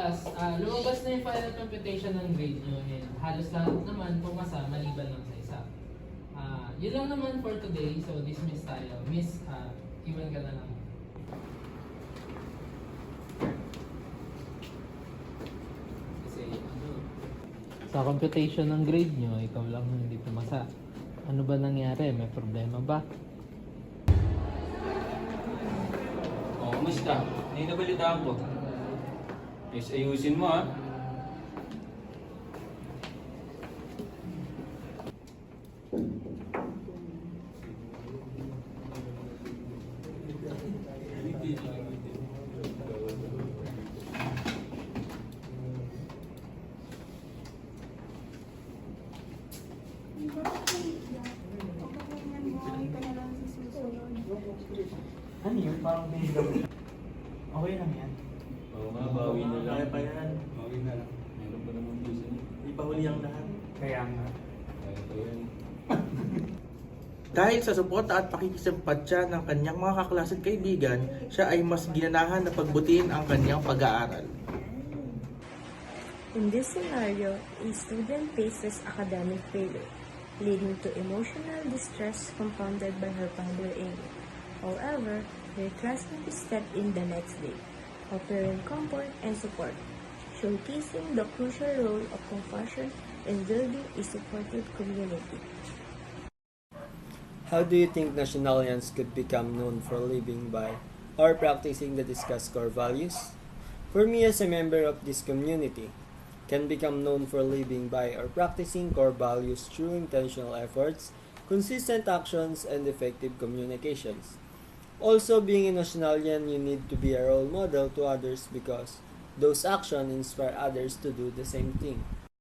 class, lumabas na yung final computation ng grade nyo. And halos lahat naman pumasa maliban lang sa isa. Yun lang naman for today. So dismiss tayo. Miss, iwan ka na lang. Kasi sa computation ng grade nyo, ikaw lang hindi pumasa. Ano ba nangyari? May problema ba? Oh, kumusta? May nabalitaan ko. Ayusin mo ha. Ano yun? Parang binigam. Okay lang yan. Oo nga, bawi na lang. Kaya pa yan. Bawi na lang. Meron pa naman puso niya. Di pa huli ang lahat. Kaya nga. Kaya pa yan. Dahil sa suporta at pakikisimpatya ng kanyang mga kaklase at kaibigan, siya ay mas ginanahan na pagbutihin ang kanyang pag-aaral. In this scenario, a student faces academic failure, leading to emotional distress compounded by her father anger. However, her classmates step in the next day, offering comfort and support, showcasing the crucial role of compassion in building a supportive community. How do you think Nationalians could become known for living by or practicing the discussed core values? For me, as a member of this community, can become known for living by or practicing core values through intentional efforts, consistent actions, and effective communications. Also, being a Nationalian, you need to be a role model to others because those actions inspire others to do the same thing.